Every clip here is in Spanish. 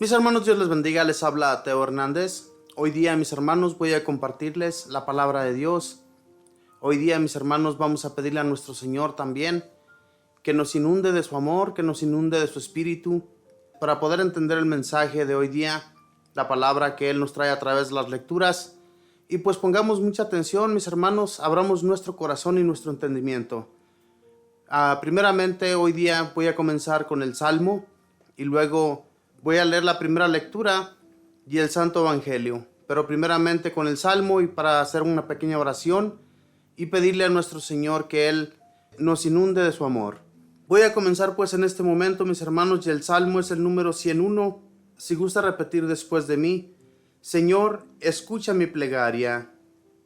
Mis hermanos, Dios les bendiga, les habla Teo Hernández. Hoy día, mis hermanos, voy a compartirles la palabra de Dios. Hoy día, mis hermanos, vamos a pedirle a nuestro Señor también que nos inunde de su amor, que nos inunde de su espíritu, para poder entender el mensaje de hoy día, la palabra que Él nos trae a través de las lecturas. Y pues pongamos mucha atención, mis hermanos, abramos nuestro corazón y nuestro entendimiento. Primeramente, hoy día voy a comenzar con el Salmo y luego voy a leer la primera lectura y el Santo Evangelio, pero primeramente con el Salmo y para hacer una pequeña oración y pedirle a nuestro Señor que Él nos inunde de su amor. Voy a comenzar pues en este momento, mis hermanos, y el Salmo es el número 101. Si gusta repetir después de mí: Señor, escucha mi plegaria.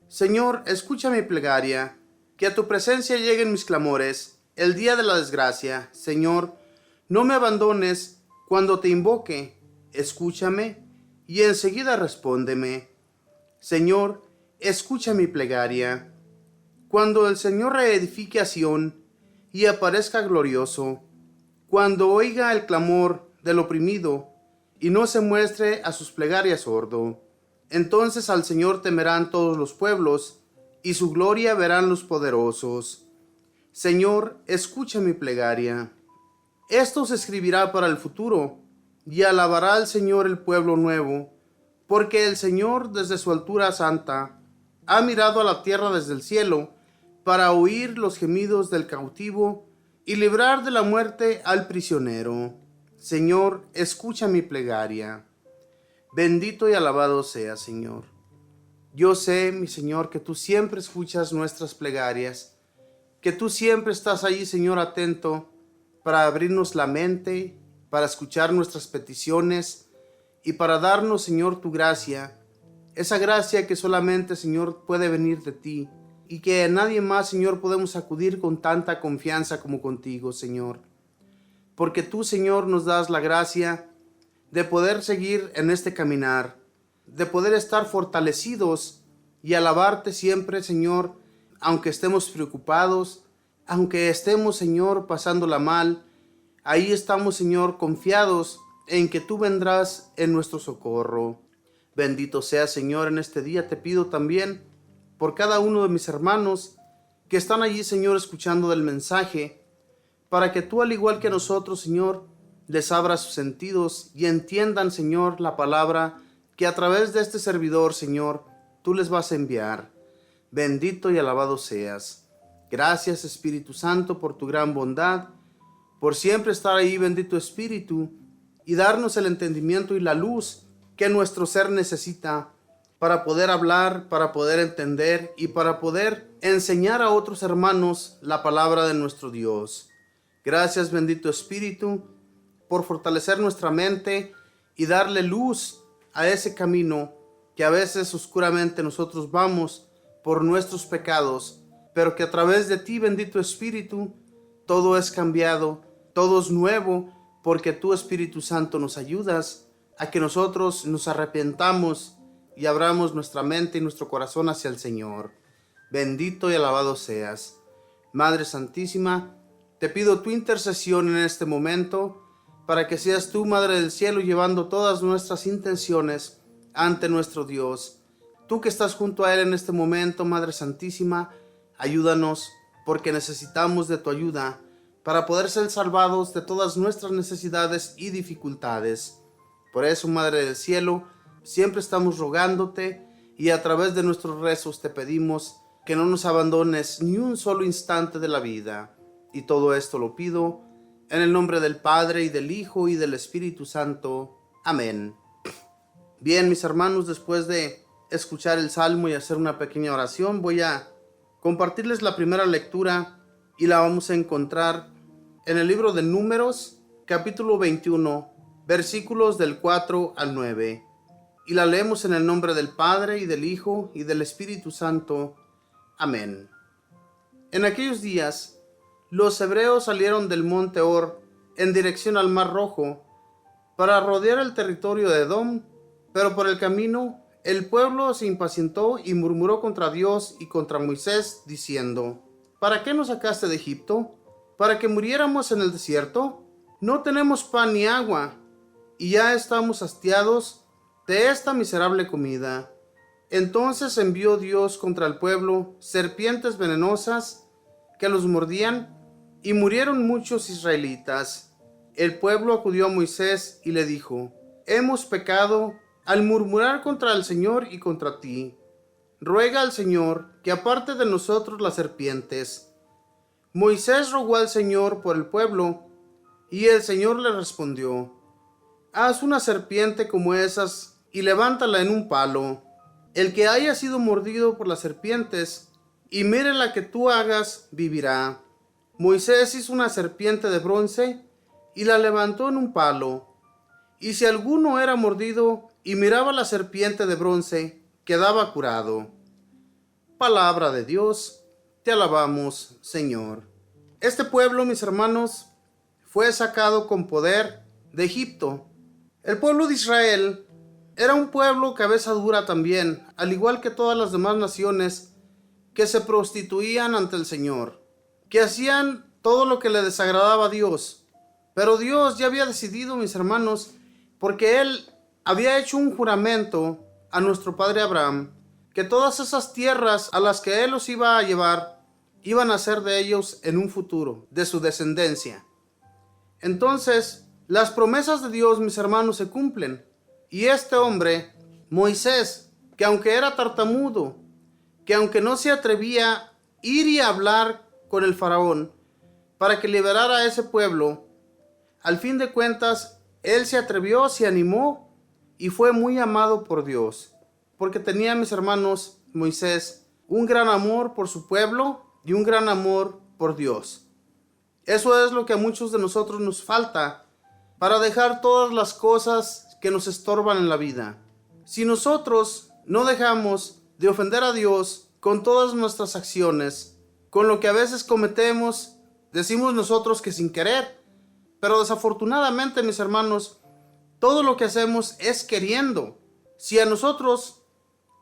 Señor, escucha mi plegaria, que a tu presencia lleguen mis clamores el día de la desgracia. Señor, no me abandones cuando te invoque, escúchame y enseguida respóndeme. Señor, escucha mi plegaria. Cuando el Señor reedifique a Sión y aparezca glorioso, cuando oiga el clamor del oprimido y no se muestre a sus plegarias sordo, entonces al Señor temerán todos los pueblos y su gloria verán los poderosos. Señor, escucha mi plegaria. Esto se escribirá para el futuro, y alabará al Señor el pueblo nuevo, porque el Señor desde su altura santa ha mirado a la tierra desde el cielo, para oír los gemidos del cautivo y librar de la muerte al prisionero. Señor, escucha mi plegaria. Bendito y alabado sea, Señor. Yo sé, mi Señor, que tú siempre escuchas nuestras plegarias, que tú siempre estás ahí, Señor, atento para abrirnos la mente, para escuchar nuestras peticiones y para darnos, Señor, tu gracia, esa gracia que solamente, Señor, puede venir de ti y que a nadie más, Señor, podemos acudir con tanta confianza como contigo, Señor. Porque tú, Señor, nos das la gracia de poder seguir en este caminar, de poder estar fortalecidos y alabarte siempre, Señor, aunque estemos preocupados, aunque estemos, Señor, pasándola mal. Ahí estamos, Señor, confiados en que tú vendrás en nuestro socorro. Bendito sea, Señor, en este día te pido también por cada uno de mis hermanos que están allí, Señor, escuchando del mensaje, para que tú, al igual que nosotros, Señor, les abras sus sentidos y entiendan, Señor, la palabra que a través de este servidor, Señor, tú les vas a enviar. Bendito y alabado seas. Gracias, Espíritu Santo, por tu gran bondad, por siempre estar ahí, bendito Espíritu, y darnos el entendimiento y la luz que nuestro ser necesita para poder hablar, para poder entender y para poder enseñar a otros hermanos la palabra de nuestro Dios. Gracias, bendito Espíritu, por fortalecer nuestra mente y darle luz a ese camino que a veces oscuramente nosotros vamos por nuestros pecados, pero que a través de ti, bendito Espíritu, todo es cambiado, todo es nuevo, porque tú, Espíritu Santo, nos ayudas a que nosotros nos arrepentamos y abramos nuestra mente y nuestro corazón hacia el Señor. Bendito y alabado seas. Madre Santísima, te pido tu intercesión en este momento, para que seas tú, Madre del Cielo, llevando todas nuestras intenciones ante nuestro Dios. Tú que estás junto a Él en este momento, Madre Santísima, ayúdanos, porque necesitamos de tu ayuda para poder ser salvados de todas nuestras necesidades y dificultades. Por eso, Madre del Cielo, siempre estamos rogándote y a través de nuestros rezos te pedimos que no nos abandones ni un solo instante de la vida. Y todo esto lo pido en el nombre del Padre y del Hijo y del Espíritu Santo. Amén. Bien, mis hermanos, después de escuchar el Salmo y hacer una pequeña oración, voy a compartirles la primera lectura y la vamos a encontrar en el libro de Números, capítulo 21, versículos del 4 al 9. Y la leemos en el nombre del Padre y del Hijo y del Espíritu Santo. Amén. En aquellos días, los hebreos salieron del monte Hor en dirección al Mar Rojo para rodear el territorio de Edom, pero por el camino el pueblo se impacientó y murmuró contra Dios y contra Moisés, diciendo: ¿Para qué nos sacaste de Egipto? ¿Para que muriéramos en el desierto? No tenemos pan ni agua. y ya estamos hastiados de esta miserable comida. Entonces envió Dios contra el pueblo serpientes venenosas que los mordían, y murieron muchos israelitas. El pueblo acudió a Moisés y le dijo: hemos pecado al murmurar contra el Señor y contra ti. Ruega al Señor que aparte de nosotros las serpientes. Moisés rogó al Señor por el pueblo, y el Señor le respondió: haz una serpiente como esas y levántala en un palo. El que haya sido mordido por las serpientes y mire la que tú hagas, vivirá. Moisés hizo una serpiente de bronce y la levantó en un palo. Y si alguno era mordido y miraba la serpiente de bronce, quedaba curado. Palabra de Dios, te alabamos, Señor. Este pueblo, mis hermanos, fue sacado con poder de Egipto. El pueblo de Israel era un pueblo cabeza dura también, al igual que todas las demás naciones que se prostituían ante el Señor, que hacían todo lo que le desagradaba a Dios. Pero Dios ya había decidido, mis hermanos, porque Él había hecho un juramento a nuestro padre Abraham, que todas esas tierras a las que Él los iba a llevar, iban a ser de ellos en un futuro, de su descendencia. Entonces, las promesas de Dios, mis hermanos, se cumplen. Y este hombre, Moisés, que aunque era tartamudo, que aunque no se atrevía a ir y hablar con el faraón para que liberara a ese pueblo, al fin de cuentas, él se atrevió, se animó y fue muy amado por Dios, porque tenía, mis hermanos, Moisés, un gran amor por su pueblo y un gran amor por Dios. Eso es lo que a muchos de nosotros nos falta para dejar todas las cosas que nos estorban en la vida. Si nosotros no dejamos de ofender a Dios con todas nuestras acciones, con lo que a veces cometemos, decimos nosotros que sin querer, pero desafortunadamente, mis hermanos, todo lo que hacemos es queriendo. Si a nosotros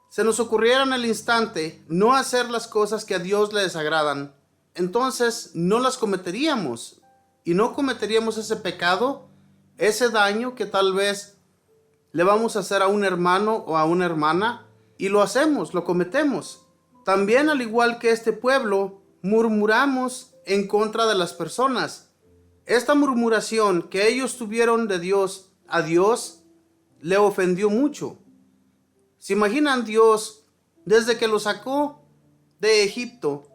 se nos ocurriera en el instante no hacer las cosas que a Dios le desagradan, entonces no las cometeríamos y no cometeríamos ese pecado, ese daño que tal vez le vamos a hacer a un hermano o a una hermana, y lo hacemos, lo cometemos. También, al igual que este pueblo, murmuramos en contra de las personas. Esta murmuración que ellos tuvieron de Dios a Dios le ofendió mucho. ¿Se imaginan Dios desde que los sacó de Egipto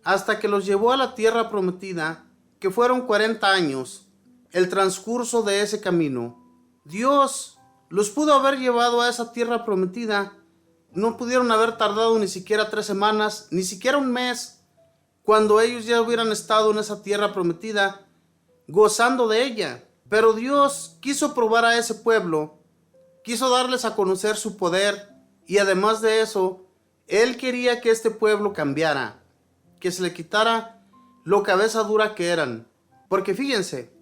hasta que los llevó a la tierra prometida, que fueron 40 años, el transcurso de ese camino? Dios los pudo haber llevado a esa tierra prometida. No pudieron haber tardado ni siquiera 3 semanas, ni siquiera un mes, cuando ellos ya hubieran estado en esa tierra prometida, gozando de ella. Pero Dios quiso probar a ese pueblo, quiso darles a conocer su poder, y además de eso, Él quería que este pueblo cambiara, que se le quitara lo cabeza dura que eran. Porque fíjense,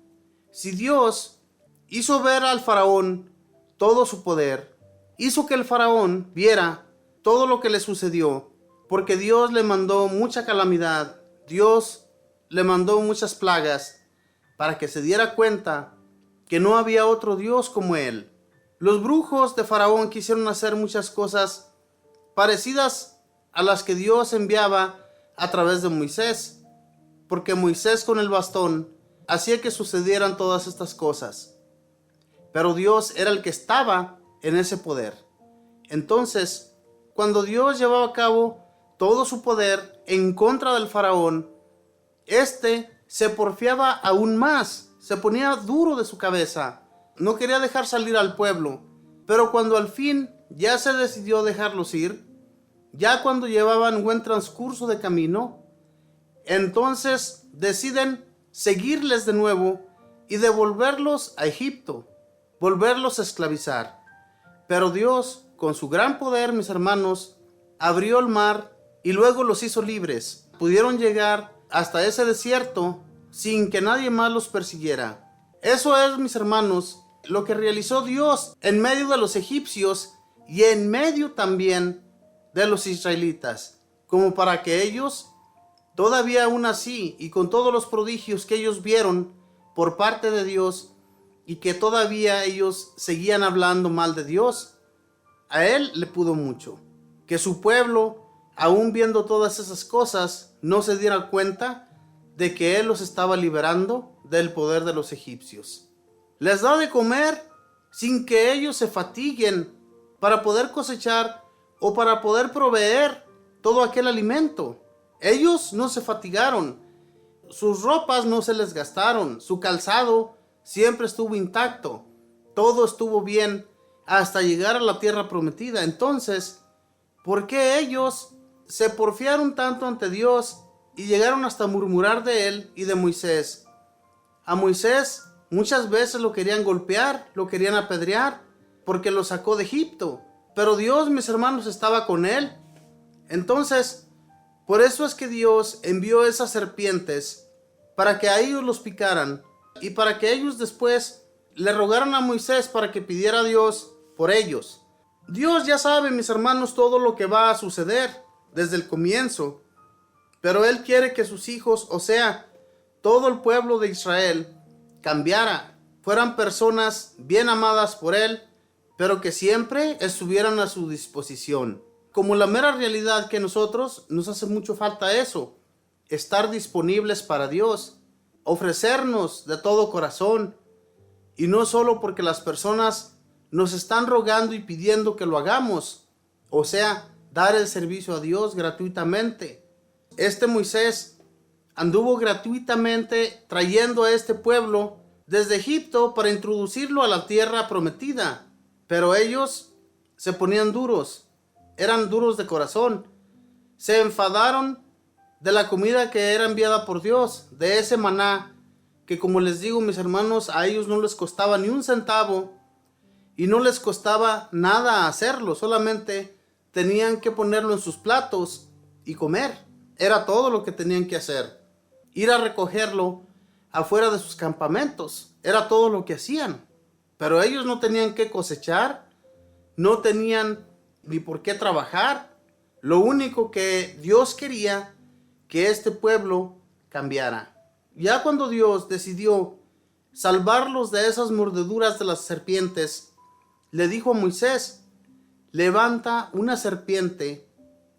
si Dios hizo ver al faraón todo su poder, hizo que el faraón viera todo lo que le sucedió, porque Dios le mandó mucha calamidad, Dios le mandó muchas plagas, para que se diera cuenta que no había otro Dios como Él. Los brujos de faraón quisieron hacer muchas cosas parecidas a las que Dios enviaba a través de Moisés, porque Moisés con el bastón hacía que sucedieran todas estas cosas. Pero Dios era el que estaba en ese poder. Entonces, cuando Dios llevaba a cabo todo su poder en contra del faraón, este se porfiaba aún más, se ponía duro de su cabeza, no quería dejar salir al pueblo. Pero cuando al fin ya se decidió dejarlos ir, ya cuando llevaban un buen transcurso de camino, entonces deciden seguirles de nuevo y devolverlos a Egipto, volverlos a esclavizar. Pero Dios, con su gran poder, mis hermanos, abrió el mar y luego los hizo libres. Pudieron llegar hasta ese desierto sin que nadie más los persiguiera. Eso es, mis hermanos, lo que realizó Dios en medio de los egipcios y en medio también de los israelitas, como para que ellos, todavía aún así y con todos los prodigios que ellos vieron por parte de Dios, y que todavía ellos seguían hablando mal de Dios, a él le pudo mucho. Que su pueblo, aún viendo todas esas cosas, no se diera cuenta de que él los estaba liberando del poder de los egipcios. Les da de comer sin que ellos se fatiguen para poder cosechar o para poder proveer todo aquel alimento. Ellos no se fatigaron, sus ropas no se les gastaron, su calzado siempre estuvo intacto, todo estuvo bien hasta llegar a la tierra prometida. Entonces, ¿por qué ellos se porfiaron tanto ante Dios y llegaron hasta murmurar de él y de Moisés? A Moisés muchas veces lo querían golpear, lo querían apedrear, porque lo sacó de Egipto. Pero Dios, mis hermanos, estaba con él. Entonces, por eso es que Dios envió esas serpientes para que a ellos los picaran y para que ellos después le rogaran a Moisés para que pidiera a Dios por ellos. Dios ya sabe, mis hermanos, todo lo que va a suceder desde el comienzo, pero Él quiere que sus hijos, o sea, todo el pueblo de Israel, cambiara, fueran personas bien amadas por Él, pero que siempre estuvieran a su disposición. Como la mera realidad que nosotros nos hace mucho falta eso, estar disponibles para Dios, ofrecernos de todo corazón, y no solo porque las personas nos están rogando y pidiendo que lo hagamos, o sea, dar el servicio a Dios gratuitamente. Este Moisés anduvo gratuitamente trayendo a este pueblo desde Egipto para introducirlo a la tierra prometida, pero ellos se ponían duros, eran duros de corazón, se enfadaron de la comida que era enviada por Dios, de ese maná, que como les digo, mis hermanos, a ellos no les costaba ni un centavo y no les costaba nada hacerlo, solamente tenían que ponerlo en sus platos y comer. Era todo lo que tenían que hacer. Ir a recogerlo afuera de sus campamentos, era todo lo que hacían. Pero ellos no tenían que cosechar, no tenían ni por qué trabajar. Lo único que Dios quería que este pueblo cambiara. Ya cuando Dios decidió salvarlos de esas mordeduras de las serpientes, le dijo a Moisés: levanta una serpiente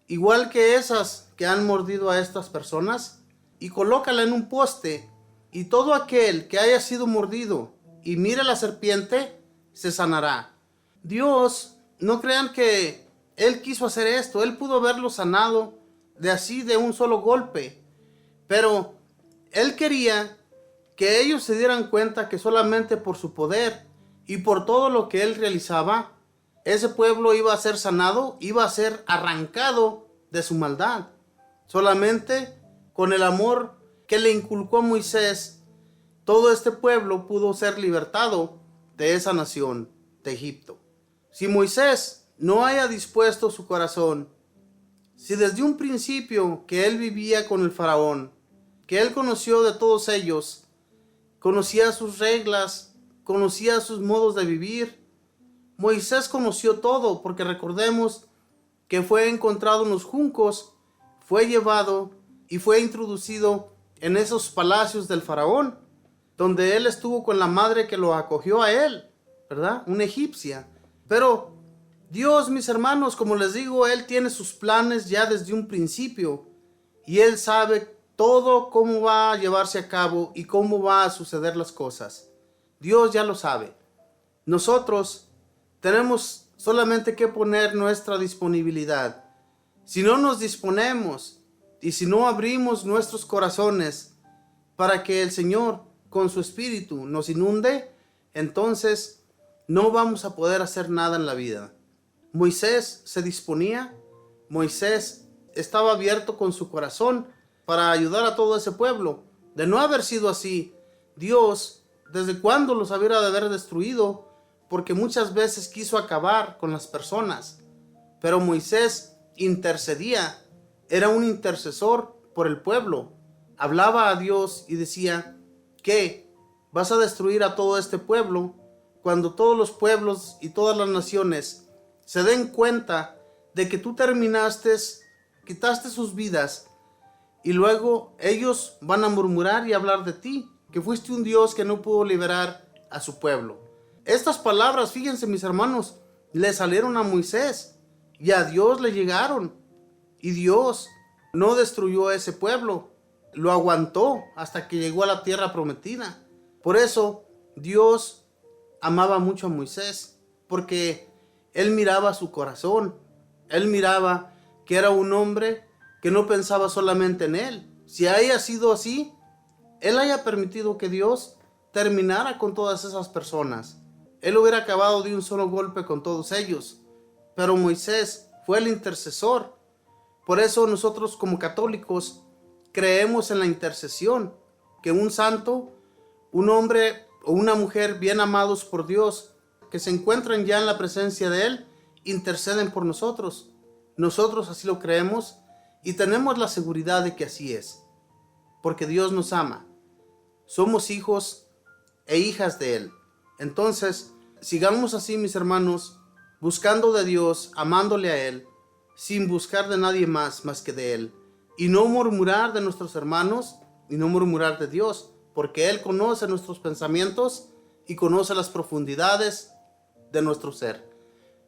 igual que esas que han mordido a estas personas y colócala en un poste, y todo aquel que haya sido mordido y mire la serpiente se sanará. Dios, no crean que Él quiso hacer esto, Él pudo haberlo sanado de un solo golpe, pero Él quería que ellos se dieran cuenta que solamente por su poder y por todo lo que Él realizaba, ese pueblo iba a ser sanado, iba a ser arrancado de su maldad. Solamente con el amor que le inculcó a Moisés, todo este pueblo pudo ser libertado de esa nación, de Egipto. Si Moisés no haya dispuesto su corazón, si desde un principio que él vivía con el faraón, que él conoció de todos ellos, conocía sus reglas, conocía sus modos de vivir, Moisés conoció todo, porque recordemos que fue encontrado en los juncos, fue llevado y fue introducido en esos palacios del faraón, donde él estuvo con la madre que lo acogió a él, ¿verdad? Una egipcia. Pero Dios, mis hermanos, como les digo, Él tiene sus planes ya desde un principio, y Él sabe todo cómo va a llevarse a cabo y cómo va a suceder las cosas. Dios ya lo sabe. Nosotros tenemos solamente que poner nuestra disponibilidad. Si no nos disponemos y si no abrimos nuestros corazones para que el Señor con su Espíritu nos inunde, entonces no vamos a poder hacer nada en la vida. Moisés se disponía, Moisés estaba abierto con su corazón para ayudar a todo ese pueblo. De no haber sido así, Dios, ¿desde cuándo los habría de haber destruido? Porque muchas veces quiso acabar con las personas. Pero Moisés intercedía, era un intercesor por el pueblo. Hablaba a Dios y decía: ¿qué? ¿Vas a destruir a todo este pueblo? Cuando todos los pueblos y todas las naciones se den cuenta de que tú quitaste sus vidas, y luego ellos van a murmurar y hablar de ti, que fuiste un Dios que no pudo liberar a su pueblo. Estas palabras, fíjense mis hermanos, le salieron a Moisés y a Dios le llegaron. Y Dios no destruyó a ese pueblo, lo aguantó hasta que llegó a la tierra prometida. Por eso Dios amaba mucho a Moisés, porque él miraba su corazón. Él miraba que era un hombre que no pensaba solamente en él. Si haya sido así, él haya permitido que Dios terminara con todas esas personas. Él hubiera acabado de un solo golpe con todos ellos. Pero Moisés fue el intercesor. Por eso nosotros como católicos creemos en la intercesión, que un santo, un hombre o una mujer bien amados por Dios, que se encuentran ya en la presencia de Él, interceden por nosotros. Nosotros así lo creemos y tenemos la seguridad de que así es, porque Dios nos ama. Somos hijos e hijas de Él. Entonces, sigamos así, mis hermanos, buscando de Dios, amándole a Él, sin buscar de nadie más que de Él. Y no murmurar de nuestros hermanos y no murmurar de Dios, porque Él conoce nuestros pensamientos y conoce las profundidades de nuestro ser.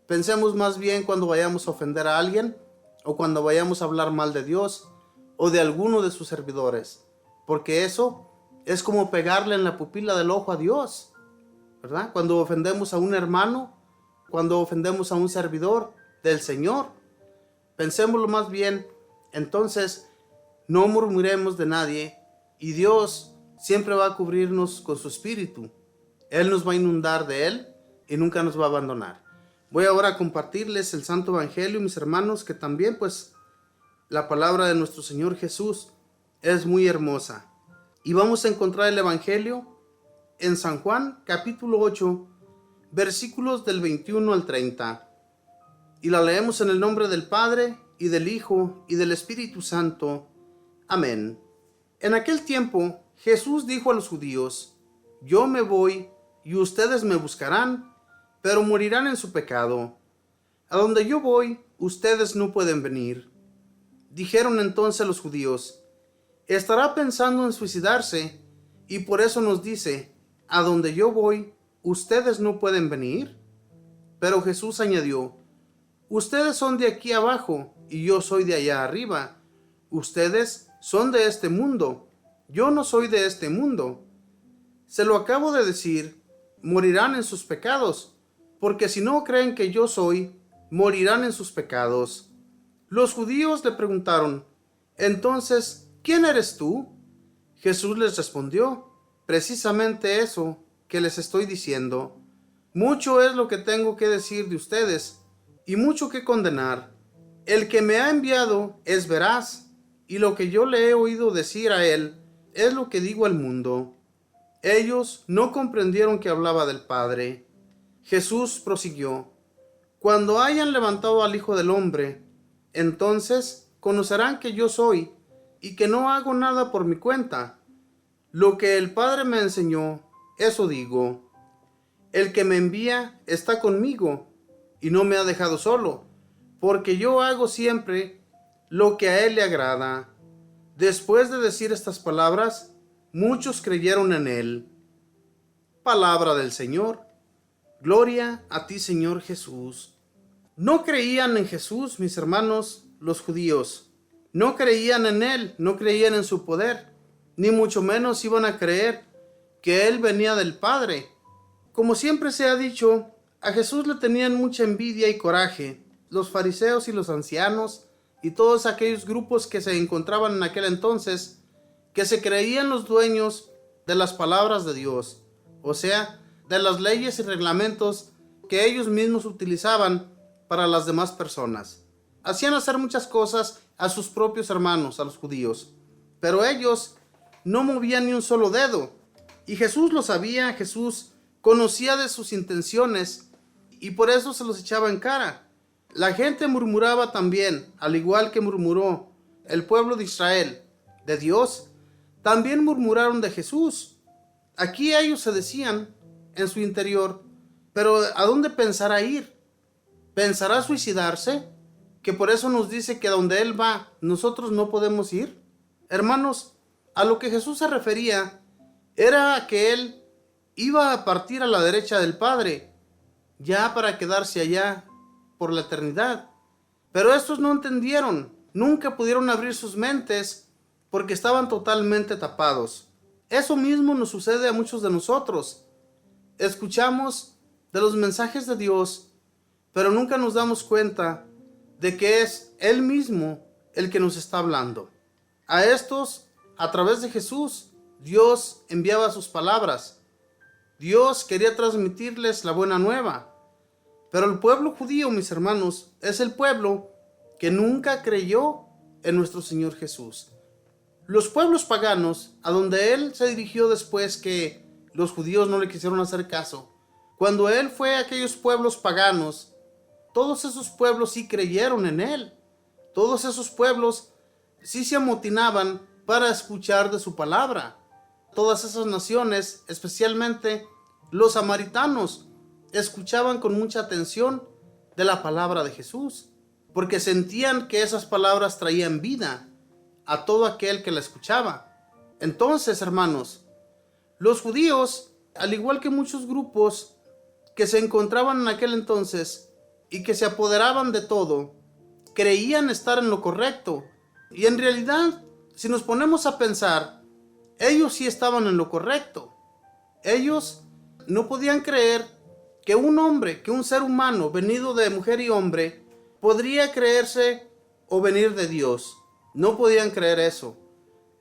Pensemos más bien cuando vayamos a ofender a alguien o cuando vayamos a hablar mal de Dios o de alguno de sus servidores, porque eso es como pegarle en la pupila del ojo a Dios, ¿verdad? Cuando ofendemos a un hermano, cuando ofendemos a un servidor del Señor, pensémoslo más bien. Entonces no murmuremos de nadie y Dios siempre va a cubrirnos con su espíritu. Él nos va a inundar de Él y nunca nos va a abandonar. Voy ahora a compartirles el Santo Evangelio, mis hermanos, que también pues la palabra de nuestro Señor Jesús es muy hermosa. Y vamos a encontrar el Evangelio en San Juan capítulo 8, versículos del 21 al 30. Y la leemos en el nombre del Padre, y del Hijo, y del Espíritu Santo. Amén. En aquel tiempo, Jesús dijo a los judíos: Yo me voy, y ustedes me buscarán, pero morirán en su pecado. A donde yo voy, ustedes no pueden venir. Dijeron entonces los judíos: ¿Estará pensando en suicidarse? Y por eso nos dice: A donde yo voy, ustedes no pueden venir. Pero Jesús añadió: Ustedes son de aquí abajo, y yo soy de allá arriba. Ustedes son de este mundo, yo no soy de este mundo. Se lo acabo de decir, morirán en sus pecados, porque si no creen que yo soy, morirán en sus pecados. Los judíos le preguntaron: Entonces, ¿quién eres tú? Jesús les respondió: Precisamente eso que les estoy diciendo. Mucho es lo que tengo que decir de ustedes, y mucho que condenar. El que me ha enviado es veraz, y lo que yo le he oído decir a él es lo que digo al mundo. Ellos no comprendieron que hablaba del Padre. Jesús prosiguió: Cuando hayan levantado al Hijo del Hombre, entonces conocerán que yo soy, y que no hago nada por mi cuenta. Lo que el Padre me enseñó, eso digo. El que me envía está conmigo, y no me ha dejado solo, porque yo hago siempre lo que a Él le agrada. Después de decir estas palabras, muchos creyeron en Él. Palabra del Señor. Gloria a ti, Señor Jesús. No creían en Jesús, mis hermanos, los judíos. No creían en Él, no creían en su poder, ni mucho menos iban a creer que Él venía del Padre. Como siempre se ha dicho, a Jesús le tenían mucha envidia y coraje los fariseos y los ancianos y todos aquellos grupos que se encontraban en aquel entonces, que se creían los dueños de las palabras de Dios, o sea, de las leyes y reglamentos que ellos mismos utilizaban para las demás personas. Hacían hacer muchas cosas a sus propios hermanos, a los judíos, pero ellos no movían ni un solo dedo, y Jesús lo sabía. Jesús conocía de sus intenciones y por eso se los echaba en cara. La gente murmuraba también, al igual que murmuró el pueblo de Israel de Dios, también murmuraron de Jesús. Aquí ellos se decían en su interior: pero ¿a dónde pensará ir? ¿Pensará suicidarse? Que por eso nos dice que donde Él va, nosotros no podemos ir. Hermanos, a lo que Jesús se refería era a que Él iba a partir a la derecha del Padre, ya para quedarse allá por la eternidad. Pero estos no entendieron, nunca pudieron abrir sus mentes porque estaban totalmente tapados. Eso mismo nos sucede a muchos de nosotros. Escuchamos de los mensajes de Dios, pero nunca nos damos cuenta de que es Él mismo el que nos está hablando. A estos, a través de Jesús, Dios enviaba sus palabras. Dios quería transmitirles la buena nueva. Pero el pueblo judío, mis hermanos, es el pueblo que nunca creyó en nuestro Señor Jesús. Los pueblos paganos, a donde Él se dirigió después que los judíos no le quisieron hacer caso, cuando Él fue a aquellos pueblos paganos, todos esos pueblos sí creyeron en Él. Todos esos pueblos sí se amotinaban para escuchar de su palabra. Todas esas naciones, especialmente los samaritanos, escuchaban con mucha atención de la palabra de Jesús, porque sentían que esas palabras traían vida a todo aquel que la escuchaba. Entonces, hermanos, los judíos, al igual que muchos grupos que se encontraban en aquel entonces y que se apoderaban de todo, creían estar en lo correcto. Y en realidad, si nos ponemos a pensar, ellos sí estaban en lo correcto. Ellos no podían creer que un hombre, que un ser humano venido de mujer y hombre, podría creerse o venir de Dios. No podían creer eso.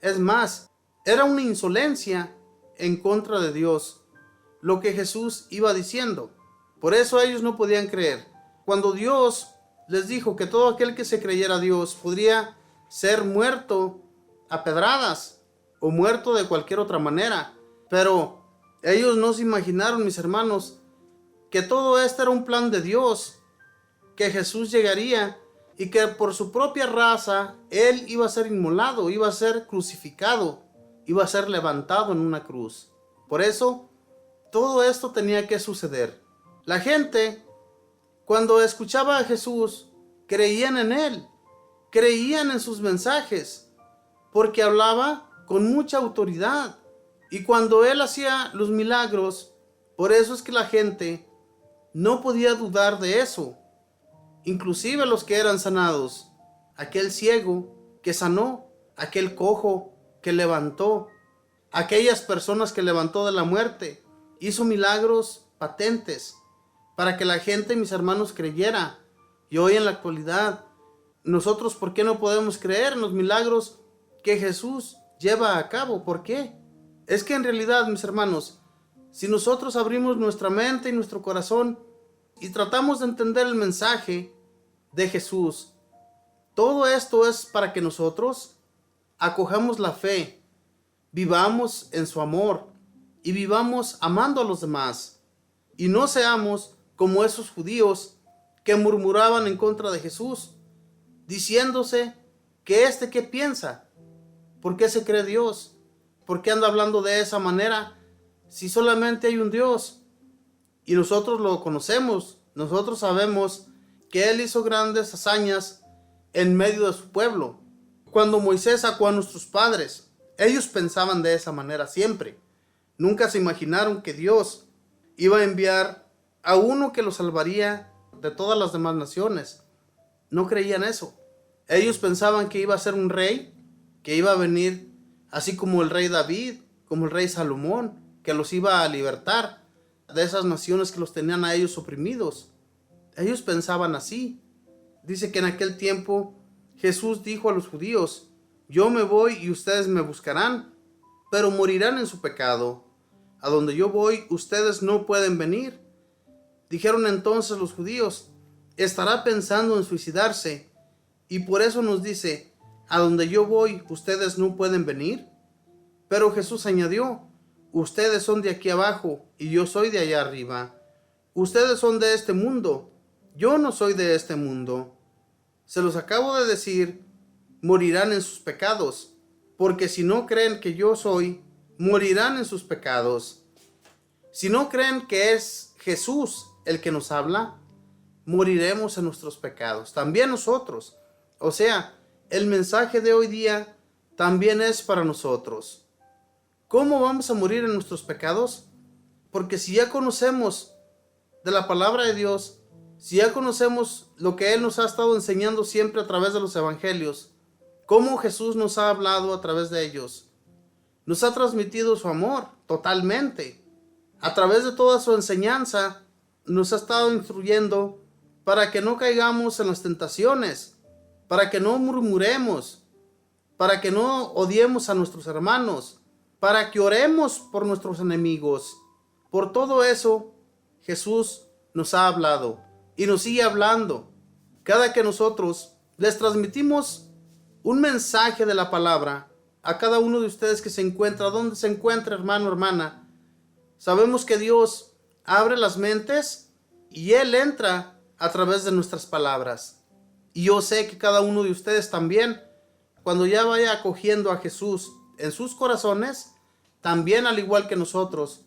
Es más, era una insolencia en contra de Dios lo que Jesús iba diciendo. Por eso ellos no podían creer. Cuando Dios les dijo que todo aquel que se creyera a Dios podría ser muerto a pedradas o muerto de cualquier otra manera. Pero ellos no se imaginaron, mis hermanos, que todo esto era un plan de Dios, que Jesús llegaría y que por su propia raza Él iba a ser inmolado, iba a ser crucificado, iba a ser levantado en una cruz. Por eso, todo esto tenía que suceder. La gente, cuando escuchaba a Jesús, creían en Él, creían en sus mensajes, porque hablaba con mucha autoridad. Y cuando Él hacía los milagros, por eso es que la gente no podía dudar de eso. Inclusive los que eran sanados, aquel ciego que sanó, aquel cojo que levantó, aquellas personas que levantó de la muerte, hizo milagros patentes para que la gente, mis hermanos, creyera. Y hoy en la actualidad, nosotros, ¿por qué no podemos creer en los milagros que Jesús lleva a cabo? ¿Por qué? Es que en realidad, mis hermanos, si nosotros abrimos nuestra mente y nuestro corazón y tratamos de entender el mensaje de Jesús, todo esto es para que nosotros acojamos la fe, vivamos en su amor y vivamos amando a los demás, y no seamos como esos judíos que murmuraban en contra de Jesús, diciéndose que ¿qué piensa? ¿Por qué se cree Dios? ¿Por qué anda hablando de esa manera si solamente hay un Dios? Y nosotros lo conocemos, nosotros sabemos que Él hizo grandes hazañas en medio de su pueblo. Cuando Moisés sacó a nuestros padres, ellos pensaban de esa manera siempre. Nunca se imaginaron que Dios iba a enviar a uno que los salvaría de todas las demás naciones. No creían eso. Ellos pensaban que iba a ser un rey, que iba a venir así como el rey David, como el rey Salomón, que los iba a libertar de esas naciones que los tenían a ellos oprimidos. Ellos pensaban así. Dice que en aquel tiempo Jesús dijo a los judíos: yo me voy y ustedes me buscarán, pero morirán en su pecado. A donde yo voy, ustedes no pueden venir. Dijeron entonces los judíos: estará pensando en suicidarse, y por eso nos dice: a donde yo voy, ustedes no pueden venir. Pero Jesús añadió: ustedes son de aquí abajo, y yo soy de allá arriba. Ustedes son de este mundo, yo no soy de este mundo. Se los acabo de decir, morirán en sus pecados, porque si no creen que yo soy, morirán en sus pecados. Si no creen que es Jesús el que nos habla, moriremos en nuestros pecados, también nosotros. O sea, el mensaje de hoy día también es para nosotros. ¿Cómo vamos a morir en nuestros pecados? Porque si ya conocemos de la palabra de Dios, si ya conocemos lo que Él nos ha estado enseñando siempre a través de los evangelios, cómo Jesús nos ha hablado a través de ellos, nos ha transmitido su amor totalmente. A través de toda su enseñanza, nos ha estado instruyendo para que no caigamos en las tentaciones, para que no murmuremos, para que no odiemos a nuestros hermanos, para que oremos por nuestros enemigos. Por todo eso, Jesús nos ha hablado y nos sigue hablando. Cada que nosotros les transmitimos un mensaje de la palabra a cada uno de ustedes que se encuentra, donde se encuentra, hermano, hermana, sabemos que Dios abre las mentes y Él entra a través de nuestras palabras. Y yo sé que cada uno de ustedes también, cuando ya vaya acogiendo a Jesús en sus corazones, también al igual que nosotros,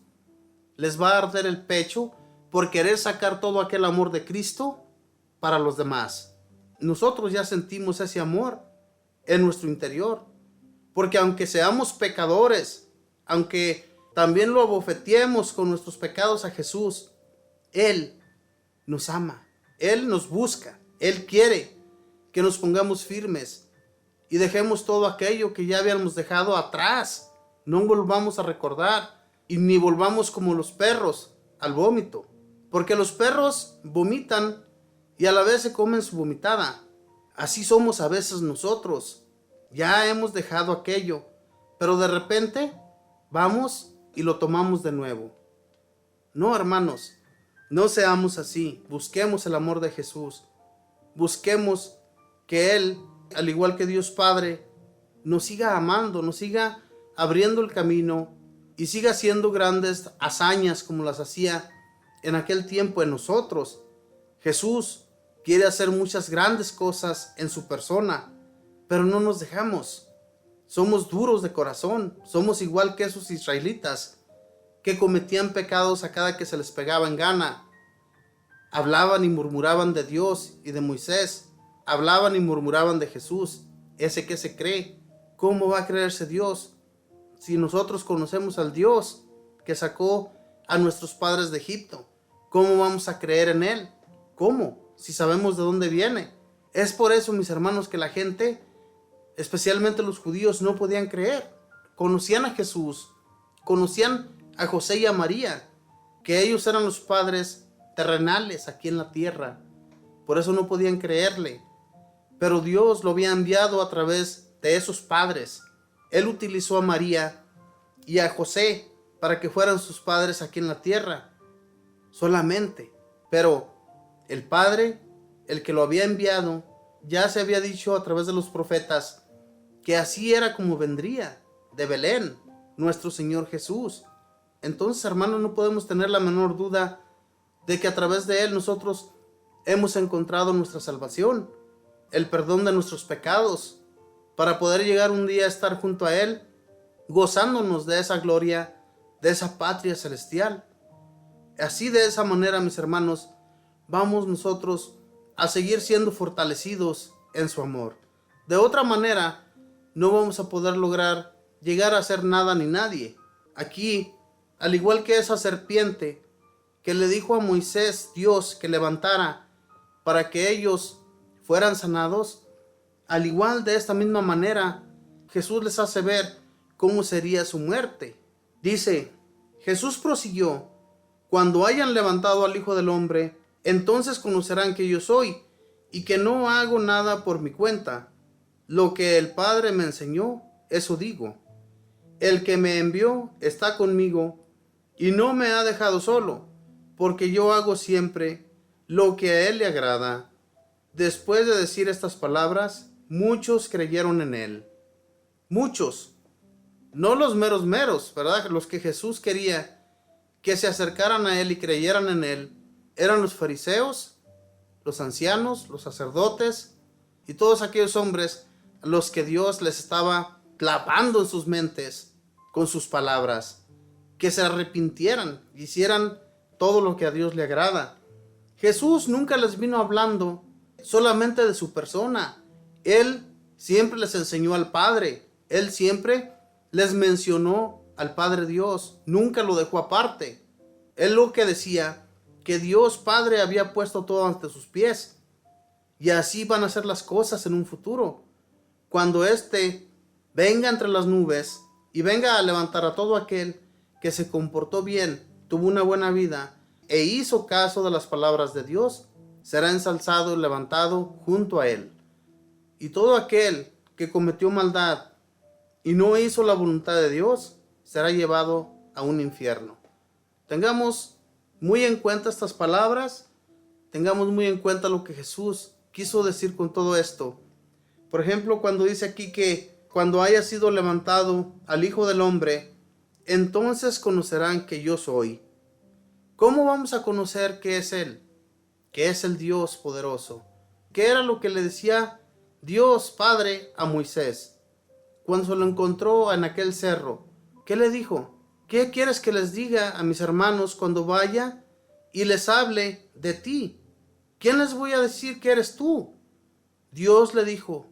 les va a arder el pecho por querer sacar todo aquel amor de Cristo para los demás. Nosotros ya sentimos ese amor en nuestro interior, porque aunque seamos pecadores, aunque también lo abofeteemos con nuestros pecados a Jesús, Él nos ama, Él nos busca, Él quiere que nos pongamos firmes y dejemos todo aquello que ya habíamos dejado atrás. No volvamos a recordar y ni volvamos como los perros al vómito, porque los perros vomitan y a la vez se comen su vomitada. Así somos a veces nosotros. Ya hemos dejado aquello, pero de repente vamos y lo tomamos de nuevo. No, hermanos, no seamos así. Busquemos el amor de Jesús. Busquemos que Él, al igual que Dios Padre, nos siga amando, nos siga abriendo el camino y siga haciendo grandes hazañas como las hacía en aquel tiempo en nosotros. Jesús quiere hacer muchas grandes cosas en su persona, pero no nos dejamos. Somos duros de corazón, somos igual que esos israelitas que cometían pecados a cada que se les pegaba en gana. Hablaban y murmuraban de Dios y de Moisés, hablaban y murmuraban de Jesús. ¿Ese que se cree? ¿Cómo va a creerse Dios si nosotros conocemos al Dios que sacó a nuestros padres de Egipto? ¿Cómo vamos a creer en Él? ¿Cómo? Si sabemos de dónde viene. Es por eso, mis hermanos, que la gente, especialmente los judíos, no podían creer. Conocían a Jesús, conocían a José y a María, que ellos eran los padres terrenales aquí en la tierra. Por eso no podían creerle. Pero Dios lo había enviado a través de esos padres. Él utilizó a María y a José para que fueran sus padres aquí en la tierra. Solamente. Pero el Padre, el que lo había enviado, ya se había dicho a través de los profetas que así era como vendría de Belén nuestro Señor Jesús. Entonces, hermanos, no podemos tener la menor duda de que a través de Él nosotros hemos encontrado nuestra salvación, el perdón de nuestros pecados, para poder llegar un día a estar junto a Él, gozándonos de esa gloria, de esa patria celestial. Así, de esa manera, mis hermanos, vamos nosotros a seguir siendo fortalecidos en su amor. De otra manera, no vamos a poder lograr llegar a ser nada ni nadie. Aquí, al igual que esa serpiente que le dijo a Moisés Dios que levantara para que ellos fueran sanados, al igual de esta misma manera, Jesús les hace ver cómo sería su muerte. Dice, Jesús prosiguió, cuando hayan levantado al Hijo del Hombre, entonces conocerán que yo soy y que no hago nada por mi cuenta. Lo que el Padre me enseñó, eso digo. El que me envió está conmigo y no me ha dejado solo, porque yo hago siempre lo que a Él le agrada. Después de decir estas palabras, muchos creyeron en Él. Muchos, no los meros, ¿verdad? Los que Jesús quería que se acercaran a Él y creyeran en Él, eran los fariseos, los ancianos, los sacerdotes y todos aquellos hombres a los que Dios les estaba clavando en sus mentes con sus palabras, que se arrepintieran, hicieran todo lo que a Dios le agrada. Jesús nunca les vino hablando solamente de su persona. Él siempre les enseñó al Padre. Él siempre les mencionó al Padre Dios. Nunca lo dejó aparte. Él lo que decía, que Dios Padre había puesto todo ante sus pies. Y así van a ser las cosas en un futuro. Cuando éste venga entre las nubes y venga a levantar a todo aquel que se comportó bien, tuvo una buena vida e hizo caso de las palabras de Dios, será ensalzado y levantado junto a él. Y todo aquel que cometió maldad y no hizo la voluntad de Dios, será llevado a un infierno. Tengamos muy en cuenta estas palabras, tengamos muy en cuenta lo que Jesús quiso decir con todo esto. Por ejemplo, cuando dice aquí que cuando haya sido levantado al Hijo del Hombre, entonces conocerán que yo soy. ¿Cómo vamos a conocer que es Él? Que es el Dios poderoso. ¿Qué era lo que le decía Dios Padre a Moisés cuando se lo encontró en aquel cerro? ¿Qué le dijo? ¿Qué quieres que les diga a mis hermanos cuando vaya y les hable de ti? ¿Quién les voy a decir que eres tú? Dios le dijo,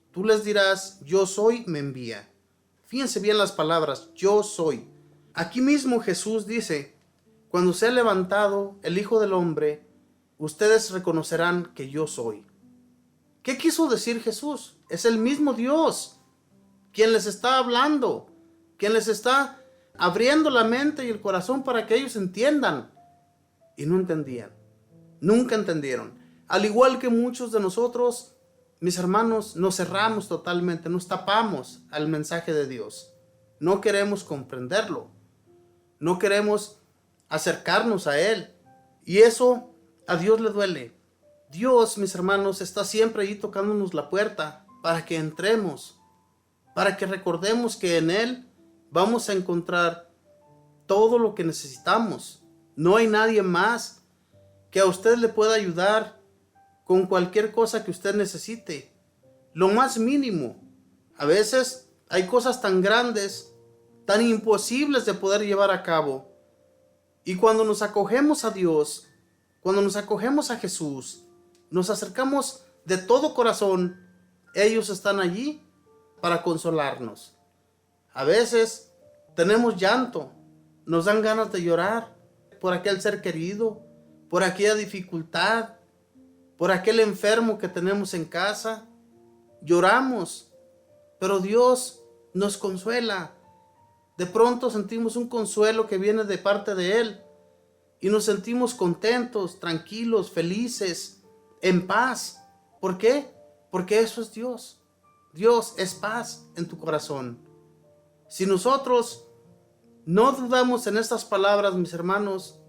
tú les dirás, yo soy, me envía. Fíjense bien las palabras, yo soy. Aquí mismo Jesús dice, cuando sea levantado el Hijo del Hombre, ustedes reconocerán que yo soy. ¿Qué quiso decir Jesús? Es el mismo Dios quien les está hablando, quien les está abriendo la mente y el corazón para que ellos entiendan. Y no entendían, nunca entendieron. Al igual que muchos de nosotros, mis hermanos, nos cerramos totalmente, nos tapamos al mensaje de Dios. No queremos comprenderlo, no queremos acercarnos a Él. Y eso a Dios le duele. Dios, mis hermanos, está siempre ahí tocándonos la puerta para que entremos, para que recordemos que en Él vamos a encontrar todo lo que necesitamos. No hay nadie más que a usted le pueda ayudar con cualquier cosa que usted necesite. Lo más mínimo. A veces hay cosas tan grandes, tan imposibles de poder llevar a cabo. Y cuando nos acogemos a Dios, cuando nos acogemos a Jesús, nos acercamos de todo corazón, ellos están allí para consolarnos. A veces tenemos llanto, nos dan ganas de llorar por aquel ser querido, por aquella dificultad, por aquel enfermo que tenemos en casa. Lloramos, pero Dios nos consuela. De pronto sentimos un consuelo que viene de parte de Él y nos sentimos contentos, tranquilos, felices, en paz. ¿Por qué? Porque eso es Dios. Dios es paz en tu corazón. Si nosotros no dudamos en estas palabras, mis hermanos,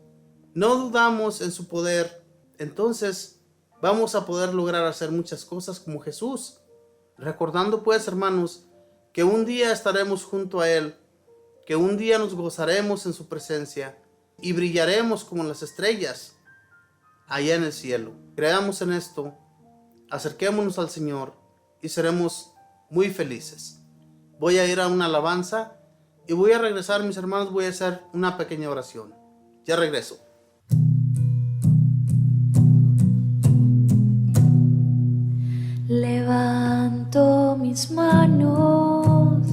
no dudamos en su poder, entonces vamos a poder lograr hacer muchas cosas como Jesús. Recordando pues, hermanos, que un día estaremos junto a Él, que un día nos gozaremos en su presencia y brillaremos como las estrellas allá en el cielo. Creamos en esto, acerquémonos al Señor y seremos muy felices. Voy a ir a una alabanza y voy a regresar, mis hermanos, voy a hacer una pequeña oración. Ya regreso. Levanto mis manos,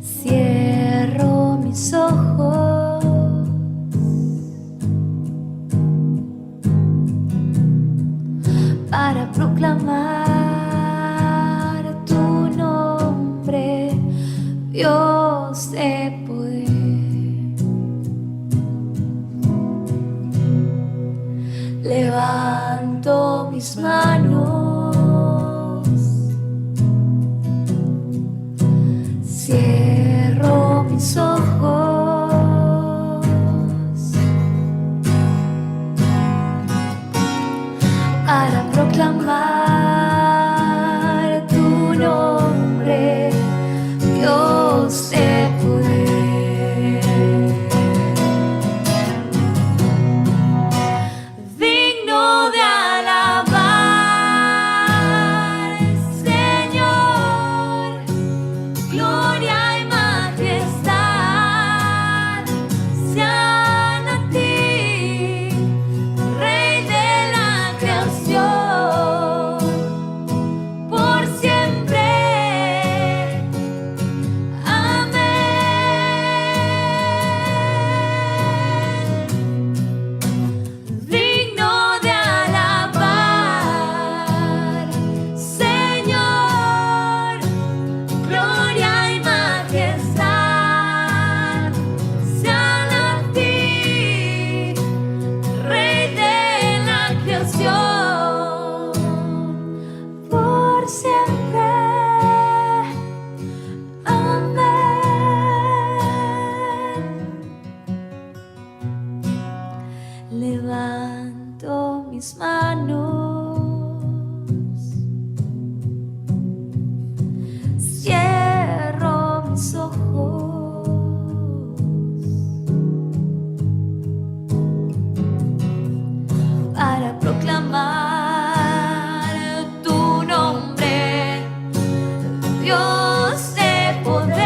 cierro mis ojos para proclamar tu nombre, Dios de poder. Levanto mis manos, cierro mis ojos para proclamar tu nombre, Dios de poder. Digno de alabanza, levanto mis manos, cierro mis ojos para proclamar tu nombre, Dios de poder,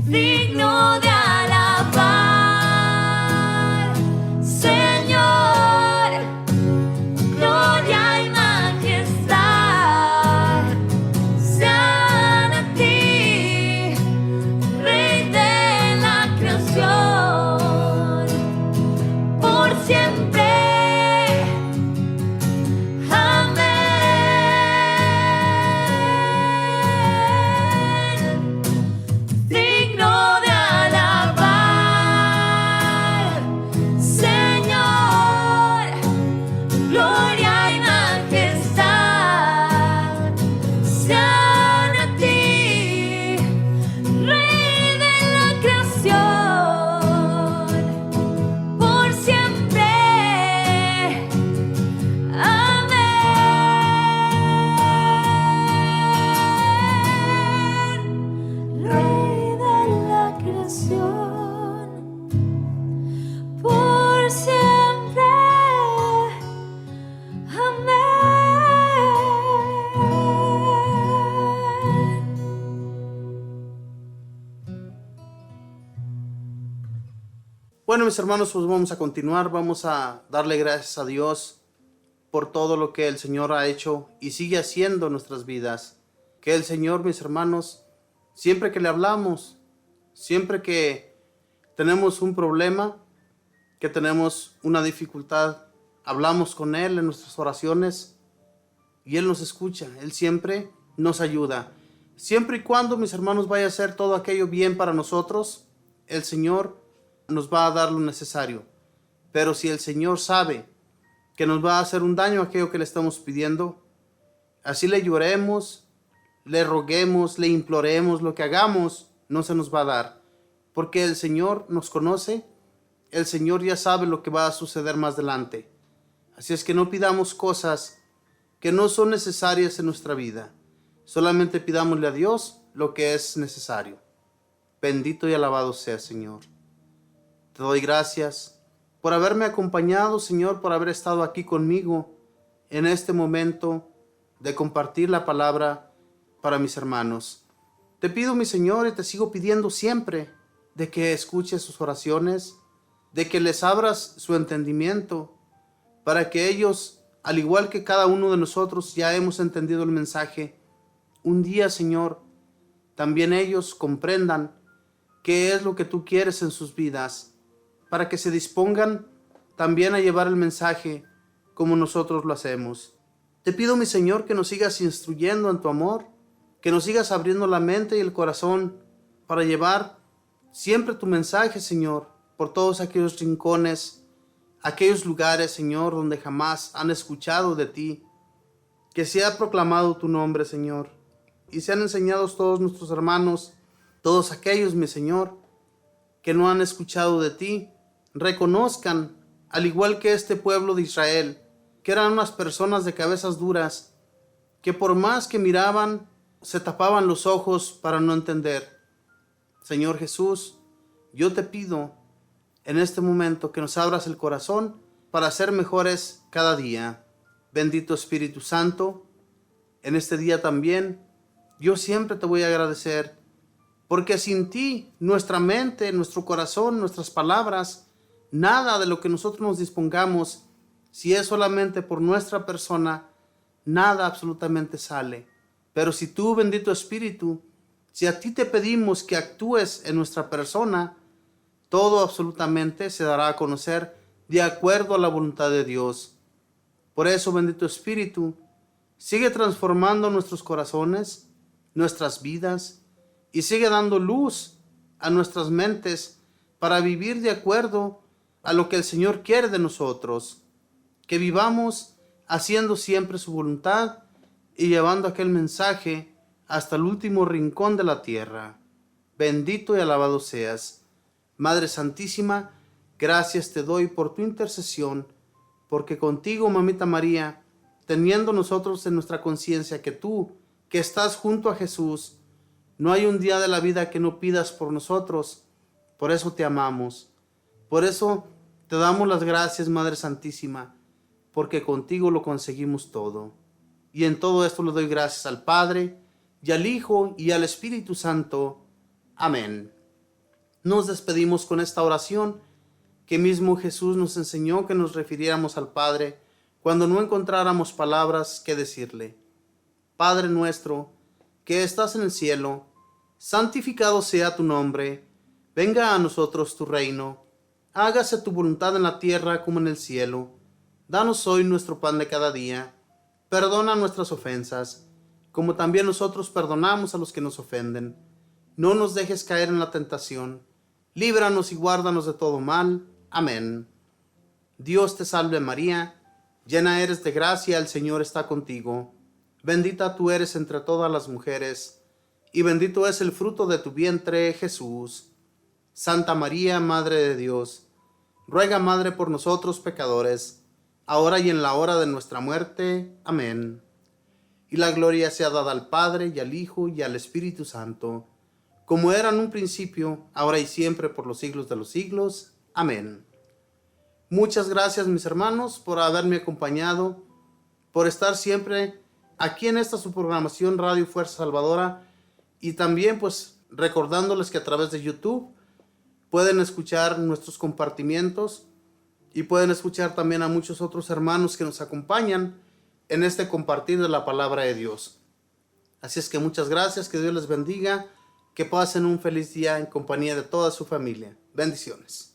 digno de alabar, Señor, gloria y majestad sean a ti, Rey de la creación, por siempre. Por siempre, amén. Bueno, mis hermanos, pues vamos a continuar. Vamos a darle gracias a Dios por todo lo que el Señor ha hecho y sigue haciendo en nuestras vidas. Que el Señor, mis hermanos, siempre que le hablamos, siempre que tenemos un problema, que tenemos una dificultad, hablamos con Él en nuestras oraciones y Él nos escucha. Él siempre nos ayuda. Siempre y cuando, mis hermanos, vaya a hacer todo aquello bien para nosotros, el Señor nos va a dar lo necesario. Pero si el Señor sabe que nos va a hacer un daño aquello que le estamos pidiendo, así le lloremos, le roguemos, le imploremos, lo que hagamos, no se nos va a dar. Porque el Señor nos conoce, el Señor ya sabe lo que va a suceder más adelante. Así es que no pidamos cosas que no son necesarias en nuestra vida. Solamente pidámosle a Dios lo que es necesario. Bendito y alabado sea, Señor. Te doy gracias por haberme acompañado, Señor, por haber estado aquí conmigo en este momento de compartir la palabra para mis hermanos. Te pido, mi Señor, y te sigo pidiendo siempre, de que escuches sus oraciones, de que les abras su entendimiento, para que ellos, al igual que cada uno de nosotros ya hemos entendido el mensaje, un día, Señor, también ellos comprendan qué es lo que tú quieres en sus vidas, para que se dispongan también a llevar el mensaje como nosotros lo hacemos. Te pido, mi Señor, que nos sigas instruyendo en tu amor, que nos sigas abriendo la mente y el corazón para llevar siempre tu mensaje, Señor, por todos aquellos rincones, aquellos lugares, Señor, donde jamás han escuchado de ti. Que sea proclamado tu nombre, Señor, y sean enseñados todos nuestros hermanos, todos aquellos, mi Señor, que no han escuchado de ti, reconozcan, al igual que este pueblo de Israel, que eran unas personas de cabezas duras, que por más que miraban, se tapaban los ojos para no entender. Señor Jesús, yo te pido en este momento que nos abras el corazón para ser mejores cada día. Bendito Espíritu Santo, en este día también, yo siempre te voy a agradecer, porque sin ti, nuestra mente, nuestro corazón, nuestras palabras, nada de lo que nosotros nos dispongamos, si es solamente por nuestra persona, nada absolutamente sale. Pero si tú, bendito Espíritu, si a ti te pedimos que actúes en nuestra persona, todo absolutamente se dará a conocer de acuerdo a la voluntad de Dios. Por eso, bendito Espíritu, sigue transformando nuestros corazones, nuestras vidas, y sigue dando luz a nuestras mentes para vivir de acuerdo a lo que el Señor quiere de nosotros. Que vivamos haciendo siempre su voluntad y llevando aquel mensaje hasta el último rincón de la tierra. bendito y alabado seas. Madre Santísima, gracias te doy por tu intercesión, porque contigo, Mamita María, teniendo nosotros en nuestra conciencia que tú, que estás junto a Jesús, no hay un día de la vida que no pidas por nosotros. Por eso te amamos. Por eso te damos las gracias, Madre Santísima, porque contigo lo conseguimos todo. Y en todo esto le doy gracias al Padre, y al Hijo, y al Espíritu Santo. Amén. Nos despedimos con esta oración que mismo Jesús nos enseñó que nos refiriéramos al Padre cuando no encontráramos palabras que decirle. Padre nuestro, que estás en el cielo, santificado sea tu nombre. Venga a nosotros tu reino. Hágase tu voluntad en la tierra como en el cielo. Danos hoy nuestro pan de cada día. Perdona nuestras ofensas, como también nosotros perdonamos a los que nos ofenden. No nos dejes caer en la tentación. Líbranos y guárdanos de todo mal. Amén. Dios te salve María, llena eres de gracia, el Señor está contigo. Bendita tú eres entre todas las mujeres, y bendito es el fruto de tu vientre, Jesús. Santa María, Madre de Dios, ruega, Madre, por nosotros pecadores, ahora y en la hora de nuestra muerte. Amén. Y la gloria sea dada al Padre, y al Hijo, y al Espíritu Santo, como era en un principio, ahora y siempre, por los siglos de los siglos. Amén. Muchas gracias, mis hermanos, por haberme acompañado, por estar siempre aquí en esta su programación Radio Fuerza Salvadora, y también pues recordándoles que a través de YouTube pueden escuchar nuestros compartimientos y pueden escuchar también a muchos otros hermanos que nos acompañan en este compartir de la palabra de Dios. Así es que muchas gracias, que Dios les bendiga, que pasen un feliz día en compañía de toda su familia. Bendiciones.